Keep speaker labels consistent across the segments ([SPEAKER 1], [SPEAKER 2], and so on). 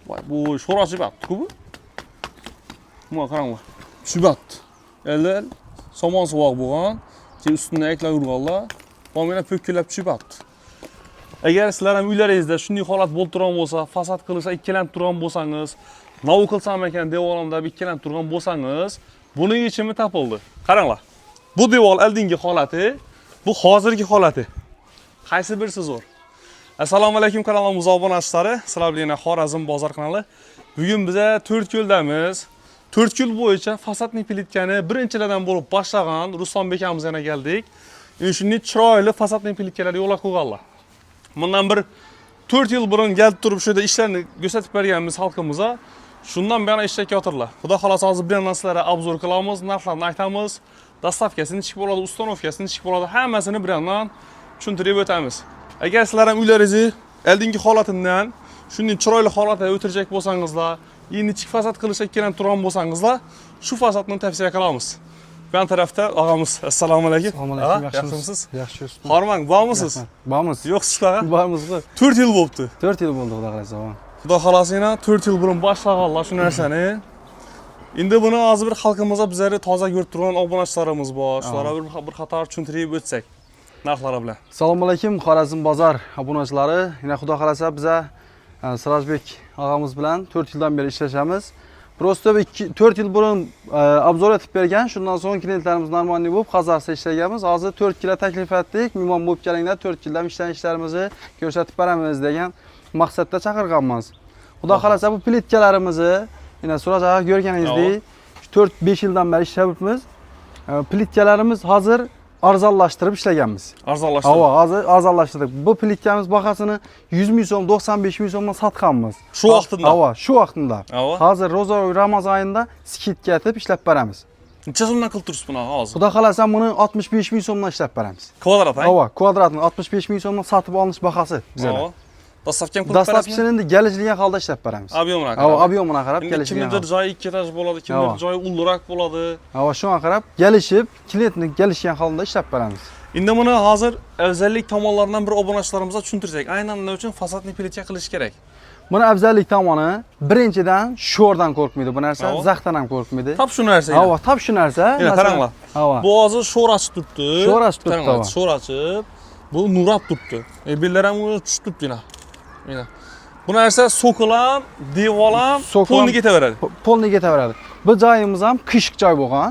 [SPEAKER 1] Voy, bu sho'r ochib yapti-ku bu. Mana qarang bu. Tushibapti. Endi somon sovuq bo'lgan, ustidan eklab urganlar, mana po'kkilab tushibapti. Agar sizlar ham uylaringizda shunday holat bo'lib turgan bo'lsa, fasad qilishda ikkilanib turgan bo'lsangiz, nov qilsam ekan devorimda ikkilanib turgan bo'lsangiz, buning yechimi topildi. Qaranglar. Bu devor oldingi holati, bu hozirgi holati. Qaysi birisi zo'r? Assalomu alaykum kanalimiz obunachilari, sizlar bilan Xorazm bozor kanali. Bugun biz 4 yo'ldamiz. 4 yil bo'yicha fasadni plitkani birinchilardan bo'lib boshlagan Ruslanbek akamiz yana keldik. Shunday chiroyli fasadni plitkalar yo'lga qo'yganlar. Bundan bir 4 yil burun kelib turib shu yerda ishlarni ko'rsatib berganmiz xalqimizga. Shundan beri ishga o'tirlar. Xudo xolasa hozir bilan sizlarga obzor qilamiz, narxlarni aytamiz, dastavkasini chiqib bo'ladi, ustanovkasini chiqib bo'ladi, hammasini bilan tushuntirib o'tamiz. Agar sizlar ham uylaringizni oldingi holatidan shunday chiroyli holatga o'tirajak bo'lsangizlar, endi ichki fasad qilishga kerak turgan bo'lsangizlar, shu fasadni tavsiya qilamiz. Ben tarafta ağamız. Assalomu alaykum.
[SPEAKER 2] Assalomu alaykum.
[SPEAKER 1] Yaxshimisiz?
[SPEAKER 2] Yaxshimisiz.
[SPEAKER 1] Hormang, bormisiz?
[SPEAKER 2] Bormiz.
[SPEAKER 1] Yo'qsizlar?
[SPEAKER 2] Bormiz.
[SPEAKER 1] 4 yil bo'libdi.
[SPEAKER 2] 4 yil bo'ldi, xudo xolasa.
[SPEAKER 1] Xudo xolasa yana 4 yil burun boshlaganlar shu narsani. Endi buni hozir bir xalqimizga bizlarni toza ko'rib turgan obunachilarimiz bor. Shularga bir qator tushuntirib o'tsak narxlari bilan.
[SPEAKER 2] Assalomu alaykum, Xorazm bozor obunachilari. Yana xudo xolasa biza Sirojbek og'amiz bilan 4 yildan beri ishlashamiz. Prosto 4 yil burun obzor etib bergan, shundan so'ng klientlarimiz normalniy bo'lib, Qazarsa ishlaganmiz. Hozir 4 yilga taklif etdik. Mehmon bo'lib kelinglar, 4 yildan ishlarimizni ko'rsatib beramiz degan maqsadda chaqirganmiz. Xudo xolasa bu plitkalarimizni, yana Suraj aka ko'rganingizdek, 4-5 yildan beri ishlayapmiz. Plitkalarimiz hozir arzonlashtirib ishlaganmiz.
[SPEAKER 1] Arzonlashtirib.
[SPEAKER 2] Hozir arzonlashtirdik. Bu plitkamiz bahosini 100 ming so'm, 95 ming so'mdan sotganmiz.
[SPEAKER 1] Shu vaqtida.
[SPEAKER 2] Shu vaqtida. Hozir Ro'za oy Ramazon oyida skidga etib ishlab beramiz.
[SPEAKER 1] Necha so'mdan qilib turibsiz buni hozir?
[SPEAKER 2] Xudo xolasa buni 65 ming so'mdan ishlab beramiz.
[SPEAKER 1] Kvadrat, ha?
[SPEAKER 2] Kvadratni 65 ming so'mdan sotib olinish bahosi bizda.
[SPEAKER 1] Dastavkam qilib berasizmi?
[SPEAKER 2] Dastavkani endi kelishilgan holda ishlab beramiz.
[SPEAKER 1] Ob'yomini qarab.
[SPEAKER 2] Ob'yomini qarab kelishilgan.
[SPEAKER 1] Kimdir joyi 2 etaj bo'ladi, kimdir joyi ulduroq bo'ladi.
[SPEAKER 2] Shunga qarab kelishib, klientning kelishgan holda ishlab beramiz.
[SPEAKER 1] Endi buni hozir afzallik tomonlaridan bir obunachilarimizga tushuntirsak, aynan nima uchun fasadni plitka qilish kerak?
[SPEAKER 2] Buni afzallik tomoni birinchidan sho'rdan qo'rqmaydi bu narsa, zaxdan ham qo'rqmaydi.
[SPEAKER 1] Tap shu narsa.
[SPEAKER 2] Tap shu narsa.
[SPEAKER 1] Qaranglar. Bu hozir sho'r ochib turibdi.
[SPEAKER 2] Sho'r ochib turibdi.
[SPEAKER 1] Sho'r ochib, bu nurab turibdi. Bellar ham tushib turibdi mana. Bu narsa so'qilam, devolam, polni ketaveradi.
[SPEAKER 2] Polni ketaveradi. Bu joyimiz ham qiyshiq joy bo'lgan.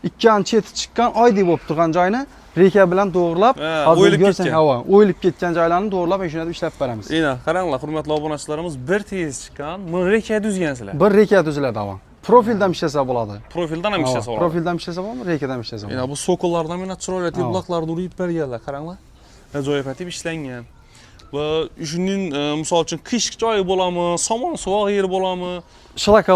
[SPEAKER 2] Ikkan cheti chiqqan oydek bo'lib turgan joyni reka bilan to'g'rilab, hozir ko'rsang, o'yilib ketgan joylarni to'g'rilab, shunday ishlab beramiz.
[SPEAKER 1] Qaranglar, hurmatli obunachilarimiz, bir tez chiqqan, buni reka tuzgansizlar.
[SPEAKER 2] Bir reka tuziladi, Profildan ishlasa bo'ladi.
[SPEAKER 1] Profildan ham ishlasa bo'ladi.
[SPEAKER 2] Profildan ishlasa bo'ladimi, rekadan ishlasa bo'ladi.
[SPEAKER 1] Bu so'qillardan mana chiroyli bloklarni urib berganlar, qaranglar. Ajoyib etib ishlangan. Va shuning misol uchun qiyshiq joyi bo'ladimi, somon sovuq yeri bo'ladimi,
[SPEAKER 2] shlaka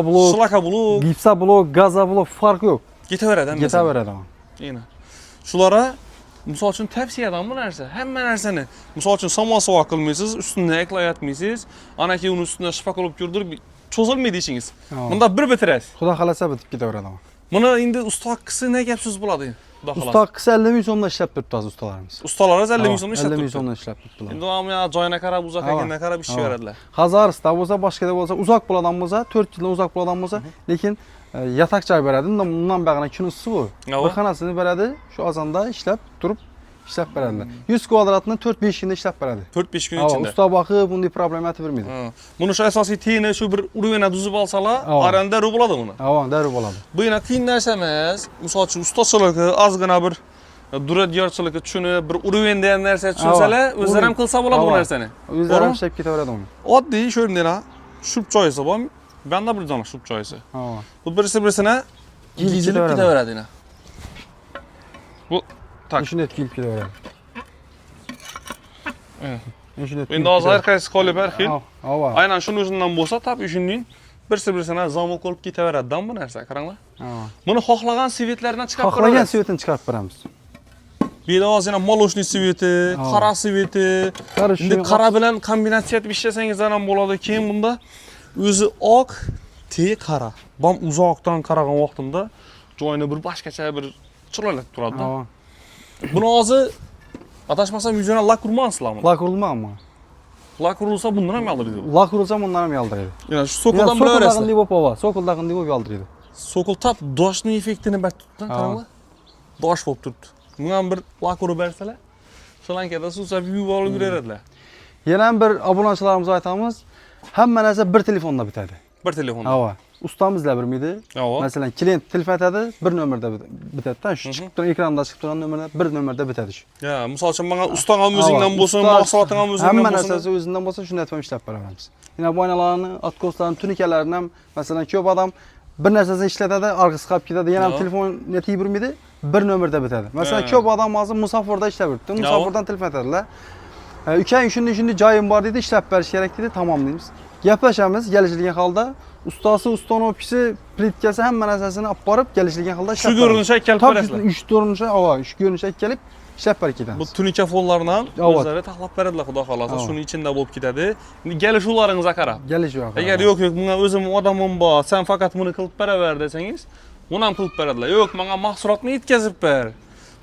[SPEAKER 2] blok, gipsa blok, gaza blok farqi yo'q.
[SPEAKER 1] Ketaveradi. Shulara misol uchun tavsiyadan bu narsa. Hamma narsani, misol uchun somon sovuq qilmaysiz, ustidan eklayotmaysiz, ana keyin uni ustidan shifaq olib ko'rdirib cho'zilmaydi ishingiz. Bunda bir bitirasiz.
[SPEAKER 2] Xudo xolasa bitib ketaveradi.
[SPEAKER 1] Buni endi usta qilsa ne gap so'z bo'ladi?
[SPEAKER 2] Usta qilsa 50 ming so'mdan ishlab turibdi hozir ustalarimiz.
[SPEAKER 1] Ustalarimiz 50 ming so'mdan ishlab turibdi.
[SPEAKER 2] 50 ming so'mdan ishlab turibdilar.
[SPEAKER 1] Endi hamma joyina qarab, uzoqligina qarab ish beradilar.
[SPEAKER 2] Qazarista bo'lsa, boshqada bo'lsa, uzoq bo'ladigan bo'lsa, 4 yildan uzoq bo'ladigan bo'lsa, lekin yatak joy beradi. Bundan bag'ana kunisi bu. Bir xonasini beradi, shu ozonda ishlab turib ishlab beradilar. 100 kvadratni 4-5 kunda ishlab beradi.
[SPEAKER 1] 4-5 kun ichida.
[SPEAKER 2] Usta boqib, bunday problema bermaydi.
[SPEAKER 1] Buni shu asosiy tiyini shu bir uruvini tuzib olsalar, aranda ru bo'ladi buni.
[SPEAKER 2] Darrov bo'ladi.
[SPEAKER 1] Bu yana qiyin narsa emas. Misol uchun ustachilik, ozgina bir duradyorchilikni tushunib, bir uruvin degan narsa tushunsalar, o'zlari ham qilsa bo'ladi bu narsani.
[SPEAKER 2] O'zlari ham ishlab ketaveradi uni.
[SPEAKER 1] Oddiy shu yerda shub joyisi bor. Banda bir dona shub joyisi. Bu birisi-birisini gizilib ketaveradi. Bu tak.
[SPEAKER 2] Shunday tikilib ketaveradi.
[SPEAKER 1] Endi hozir har qaysi qolib har xil. Aynan shuning o'zidan bo'lsa, tap shuning birisi-birisini zamok olib ketaveradi-dan bu narsa, qaranglar. Buni xohlagan svetlardan chiqarib beramiz.
[SPEAKER 2] Xohlagan svetini chiqarib beramiz.
[SPEAKER 1] Bu yerda hozir ham molosniy sveti, qora sveti. Endi qora bilan kombinatsiya etib ishlasangiz ham bo'ladi. Keyin bunda o'zi oq, qara. Bom uzoqdan qaragan vaqtimda joyini bir boshqacha bir chiroyli turadi. Buni hozir adashmasam yuzini lak urmansizlarmi?
[SPEAKER 2] Lak urilmaganmi?
[SPEAKER 1] Lak urulsa bundan ham yaldırıydı.
[SPEAKER 2] Lak urulsa bundan ham yaldırıydı.
[SPEAKER 1] Yani şu sokuldan bile öğrensin.
[SPEAKER 2] Sokuldagınday bop baba. Sokuldagınday bop yaldırıydı.
[SPEAKER 1] Sokul tap doşnu efektini bak tuttan
[SPEAKER 2] Ha.
[SPEAKER 1] karangla. Doş bop turibdi. Bundan bir lak urib bersalar, şolankada suvsab yuvib olib yurardilar.
[SPEAKER 2] Yana bir obunachilarimizga aytamiz. Hamma narsa bir telefonda bitadi.
[SPEAKER 1] Bir telefon.
[SPEAKER 2] Hava. Ustam bizlar bilmaydi.
[SPEAKER 1] Hava.
[SPEAKER 2] Masalan, klient telefon aytadi, bir nomerda bitadi. Shu chiqib turgan ekranda chiqib turgan nomerlar bir nomerda bitadi shu.
[SPEAKER 1] Ya, misol uchun menga ustang ham o'zingdan bo'lsin, mahsuloting ham o'zingdan
[SPEAKER 2] Hamma
[SPEAKER 1] bo'lsin.
[SPEAKER 2] narsasi o'zidan bo'lsa, shuni aytib ishlab beraveramiz. Yana bu oynalarni, atkoslarini, tunikalarini ham masalan ko'p odam bir narsasini ishlatadi, arqasi qolib ketadi, yana ham telefon netiy bilmaydi, bir nomerda bitadi. Masalan, ko'p odam hozir musofirda ishlab yuribdi. Musofirdan telefon aytadilar. Ukang shunday joyim bor dedi, ishlab berish kerak dedi, tamom deymiz. Gaplashamiz, kelishilgan holda ustasi, ustonovkisi, plitkasi hamma narsasini olib borib, kelishilgan holda ishlab
[SPEAKER 1] Shu ko'rinishga kelib berasizlar.
[SPEAKER 2] 3 ko'rinishga, shu ko'rinishga kelib ishlab berib ketamiz.
[SPEAKER 1] Bu tunika fonlarni ham o'zlari taxlab beradilar, xudo xolasa, shuni ichida bo'lib ketadi. Endi kelishuvlaringizga qarab.
[SPEAKER 2] Kelishuv.
[SPEAKER 1] Agar yo'q, menga o'zim odamim bor, sen faqat buni qilib beraver desangiz, uni ham qilib beradilar. Yo'q, menga mahsulotni yetkazib ber.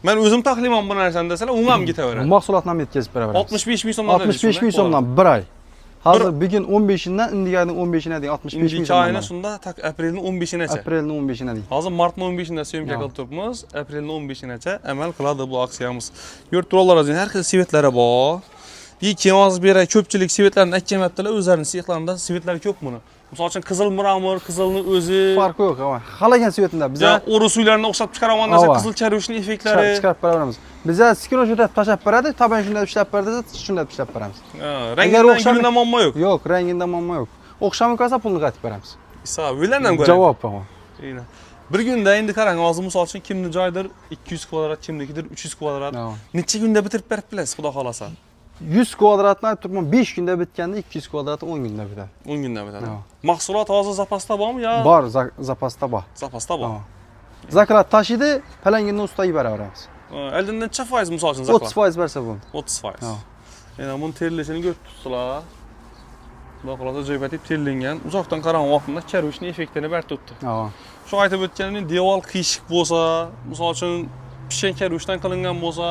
[SPEAKER 1] Men o'zim taxlayman bu narsani desalar, u ham ketaveradi.
[SPEAKER 2] Mahsulotni ham yetkazib beraveramiz.
[SPEAKER 1] 65 ming so'mdan.
[SPEAKER 2] 65 ming so'mdan bir oy. Hozir bugun 15-dan, indiga ayning 15-ina deydi, 65 ming
[SPEAKER 1] so'mdan.
[SPEAKER 2] so'mdan.
[SPEAKER 1] Ayni shunda tak aprelning 15-gacha.
[SPEAKER 2] Aprelning 15-ina deydi.
[SPEAKER 1] Hozir martning 15-ida syomka qilib turibmiz. Aprelning 15-gacha amal qiladi bu aksiyamiz. Yurt turollar o'zing har xil svetlari bor. Lekin hozir beray ko'pchilik svetlarni aytmayaptilar, o'zlarining svetlarida svetlari ko'p buni. Misol uchun qizil miramor, qizilni o'zi.
[SPEAKER 2] Farqi yo'q, ama. Xalagan svetida biz
[SPEAKER 1] o'ris uylarini o'xshab chiqaraman desa, qizil charushning effektlari
[SPEAKER 2] chiqarib beraveramiz. Biza skrinshot tashlab beradi, taban shunday ishlab beradi, shunday ishlab beramiz.
[SPEAKER 1] Rangidan gulida muammo yo'q.
[SPEAKER 2] Yo'q, rangidan muammo yo'q. O'xshamay qolsa pulni qaytib beramiz.
[SPEAKER 1] Hisob, uylardan ko'ra.
[SPEAKER 2] Javob ama.
[SPEAKER 1] Aynan. Bir kunda endi qarang, hozir misol uchun kimni joydir 200 kvadrat, kimnikidir 300 kvadrat. Necha kunda bitirib berib bilasiz, xudo xolasa.
[SPEAKER 2] 100 kvadratni aytib turman, 5 kunda bitganda 200 kvadratni 10 kunda bitadi.
[SPEAKER 1] 10 kunda bitadi. Mahsulot hozir zapasda bormi yo?
[SPEAKER 2] Bor, zapasda bor.
[SPEAKER 1] Zapasda bor.
[SPEAKER 2] Zakrat tashidi, palanginni ustaga beraveramiz.
[SPEAKER 1] Oldindan necha foiz misol uchun zakrat?
[SPEAKER 2] 30% bersa bo'ladi.
[SPEAKER 1] 30%. Yana buni terilishini ko'rib turibsizlar. Xudo xolasa joybatib terilingan, uzoqdan qaragan vaqtida charushning effektini berib turibdi. Shu aytib o'tganim, devor qiyshiq bo'lsa, misol uchun pishgan karushdan qilingan bo'lsa,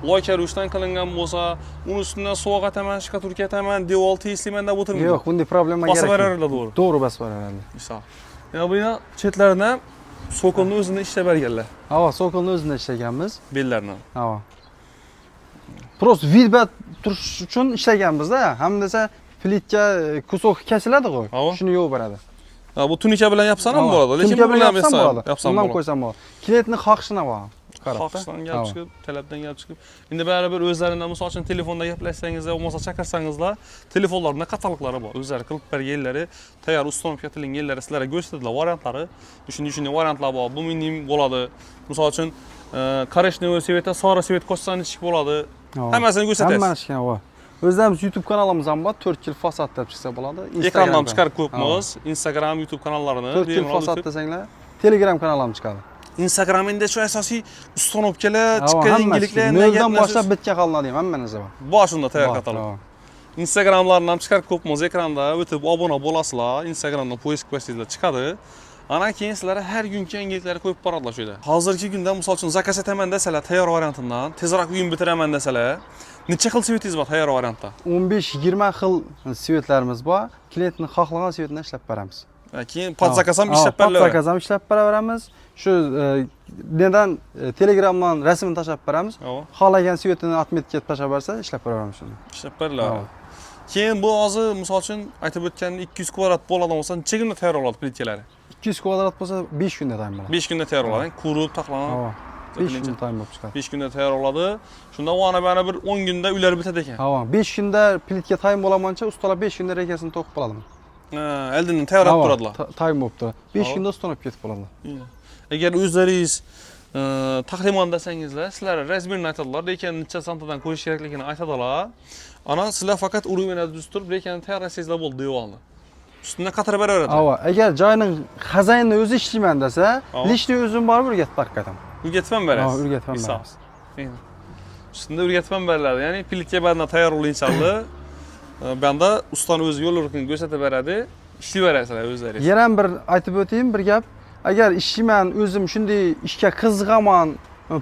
[SPEAKER 1] loy karushdan qilingan bo'lsa, uni ustidan sovuq ataman, shkaturka ataman, devor tesliman deb o'tirmaydi.
[SPEAKER 2] Yo'q, bunday problema kerak.
[SPEAKER 1] Bosib beradilar, to'g'ri.
[SPEAKER 2] To'g'ri bosib beradilar.
[SPEAKER 1] Misol. Yana buni chetlarini sokolni o'zini ishlab berganlar.
[SPEAKER 2] Sokolni o'zida ishlaganmiz.
[SPEAKER 1] Bellarni.
[SPEAKER 2] Просто vidbat turish uchun ishlaganmiz-da. Ham desa plitka kusok kesiladi-ku. Shuni yo'q beradi.
[SPEAKER 1] Bu tunika bilan yapsan ham bo'ladi, lekin bu bilan yapsam bo'ladi.
[SPEAKER 2] Bundan qo'ysam bo'ladi. Klientning xohishini bor.
[SPEAKER 1] Xohishdan kelib chiqib, talabdan kelib chiqib. Endi baribir o'zlaridan misol uchun telefonda gaplashsangiz, bo'lmasa chaqirsangizlar, telefonlarida kataloglari bor. O'zlari qilib berganlari, tayyor ustonovka qilingan yerlari sizlarga ko'rsatadilar, variantlari. Shunday variantlar bor. Bu minim bo'ladi. Misol uchun koreshnovoy sveta, sora svet qo'shsan ichik bo'ladi. Hammasini ko'rsatasiz.
[SPEAKER 2] Hammasi bor. O'zimiz YouTube kanalimiz ham bor, 4 yil fasad deb chiqsa bo'ladi.
[SPEAKER 1] Instagramdan chiqarib qo'yibmiz. Instagram, YouTube kanallarni.
[SPEAKER 2] 4 yil fasad desanglar, Telegram kanalim chiqadi.
[SPEAKER 1] Instagram endi shu asosiy ustonovkalar, chiqqan yangiliklar,
[SPEAKER 2] noldan boshlab bitgan holatlar ham hamma narsa bor.
[SPEAKER 1] Bor shunda tayyor katalog. Instagramlarni ham chiqarib qo'yibmiz, ekranda o'tib obuna bo'lasizlar, Instagramdan poisk qilsangizlar chiqadi. Ana keyin sizlar har kungi yangiliklarni qo'yib boradilar shu yerda. Hozirgi kunda misol uchun zakaz etaman desalar, tayyor variantidan, tezroq uyim bitiraman desalar, necha xil svetingiz bor tayyor variantda?
[SPEAKER 2] 15-20 xil svetlarimiz bor. Klientning xohlagan svetini ishlab beramiz.
[SPEAKER 1] Keyin pod zakaz ham ishlab beraveramiz.
[SPEAKER 2] Pod zakaz ham ishlab beraveramiz. Shu nedan Telegramdan rasmini tashlab beramiz. Xohlagan svetini atmetga tashlab bersa, ishlab beraveramiz shuni.
[SPEAKER 1] Ishlab beriladi. Keyin bu hozir misol uchun aytib o'tganim 200 kvadrat bo'ladigan bo'lsa, necha kunda tayyor bo'ladi plitkalar?
[SPEAKER 2] 200 kvadrat bo'lsa 5 kunda tayyor bo'ladi.
[SPEAKER 1] 5 kunda tayyor bo'ladi. Qurib, taqlanib.
[SPEAKER 2] 5 kunda tayyor bo'lib chiqadi.
[SPEAKER 1] 5 kunda tayyor bo'ladi. Shunda o'ana bana bir 10 kunda uylar bitadi ekan.
[SPEAKER 2] 5 kunda plitka tayyor bo'lamancha ustalar 5 kunda rekasini to'qib qoladimi?
[SPEAKER 1] Oldindan tayyorlab turadilar.
[SPEAKER 2] Tayyor bo'lib turadi. 5 kunda ustunib ketib qoladi.
[SPEAKER 1] Agar o'zlaringiz taxliman desangizlar, sizlar razmerni aytadilar, lekin necha santadan qo'yish kerakligini aytadilar. Ana sizlar faqat uruvini turib, lekin tayyorlasangizlar bo'ldi devorni. Üstüne qatirib beraveradi.
[SPEAKER 2] Agar joyning xazayinni o'zi ishlayman desa, lishni o'zim borib o'rgatib berdim.
[SPEAKER 1] O'rgatib berasiz.
[SPEAKER 2] O'rgatib beramiz.
[SPEAKER 1] Shunda o'rgatib beriladi. Ya'ni plitka badna tayyor bo'ldi inshaalloh. Banda ustani o'zi yo'l-yo'riqni ko'rsatib beradi, ishlayib berasizlar o'zlaringiz.
[SPEAKER 2] Yana ham bir aytib o'tayim, bir gap. Agar ishlayman, o'zim shunday ishga qiziqaman,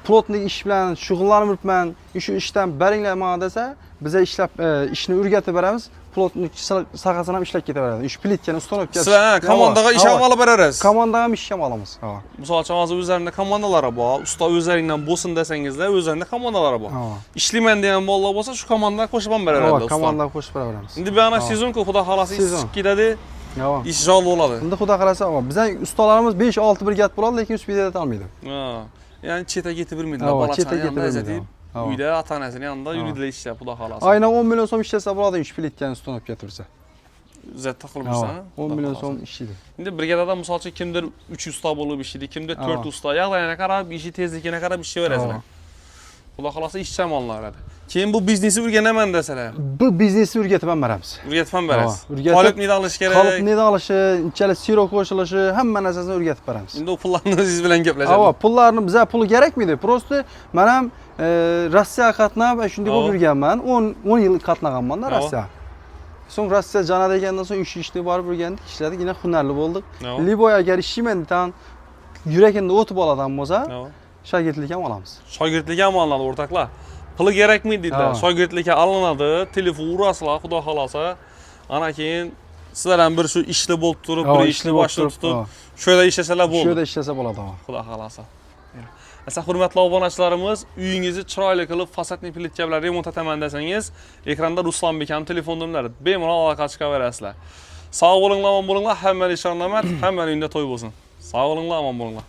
[SPEAKER 2] plotnik ish bilan shug'ullanib yuribman, shu ishdan beringlar menga desa, biz ishlab ishni o'rgatib beramiz. plotnik sahasini ham ishlab ketaveradi. Ish plitkani ustanobga.
[SPEAKER 1] Sizlar komandaga ish ham olib berasiz.
[SPEAKER 2] Komandaga ham ish ham olamiz. Ha.
[SPEAKER 1] Misol uchun hozir o'zlarida komandalar bor. Usta o'zlaringdan bo'lsin desangizlar, o'zlarida komandalar bor. Ishlayman degan bolalar bo'lsa, shu komandaga qo'shib ham beradi usta.
[SPEAKER 2] Komandaga qo'shib beraveramiz.
[SPEAKER 1] Endi bu ana sezon-ku, xudo xolasa ish ketadi. Ish jol bo'ladi.
[SPEAKER 2] Endi xudo xolasa, bizning ustalarimiz 5-6 brigat bo'ladi, lekin uspida etolmaydi.
[SPEAKER 1] Ha. Ya'ni chetaga ketib bermaydilar, bolachani yanında ajratib, uyda ota-onasining yanında yuradilar ishlab, xudo xolasa.
[SPEAKER 2] Aynan 10 million so'm ishlasa bo'ladi, ish plitkani ustanobga tursa.
[SPEAKER 1] Zatta qilib tursa,
[SPEAKER 2] 10 million so'm ishlaydi.
[SPEAKER 1] Endi brigadada misol uchun kimdir 3 usta bo'lib ishlaydi, kimdir 4 usta, yog'layana qarab, ishi tezligini qarab ishlayverasizlar. Xudo xolasa ishcham olinadi. Keyin bu biznesni o'rganaman desalar.
[SPEAKER 2] Bu biznesni o'rgatib ham beramiz.
[SPEAKER 1] O'rgatib ham berasiz. Qolib nida olish kerak?
[SPEAKER 2] Qolib nida olishi, inchalik sirok qo'shilishi, hamma narsasini o'rgatib beramiz.
[SPEAKER 1] Endi u pullarni o'zingiz bilan gaplashamiz.
[SPEAKER 2] Ha, pullarni bizga pul kerakmaydi. Prosta men ham Rossiyaga qatnab, shunday bo'lib yurganman. 10 yil qatnaganman-da Rossiyaga. So'ng Rossiya jana degandan so'ng ishni borib yurgandik, ishladik, yana hunarli bo'ldik. Liboy agar ishlayman degan yuragimda o'tib oladigan bo'lsa, shogirdlik ham olamiz.
[SPEAKER 1] Shogirdlik ham olinadi o'rtoqlar. Puli kerakmi deydilar. Shogirdlikka olinadi, telefon urasizlar, xudo xolasa. Ana keyin sizlar ham bir shu ishli bo'lib turib, bir ishni boshini tutib, shu yerda ishlasalar bo'ldi.
[SPEAKER 2] Shu yerda ishlasa bo'ladi.
[SPEAKER 1] Xudo xolasa. Asa hurmatli obunachilarimiz, uyingizni chiroyli qilib fasadni plitka bilan remont etaman desangiz, ekranda Ruslanbek ham telefon nomerlari bemalol aloqa chiqaverasizlar. Sog' bo'linglar, omon bo'linglar, hamma ishlar omad, hamma uyda to'y bo'lsin. Sog' bo'linglar, omon bo'linglar.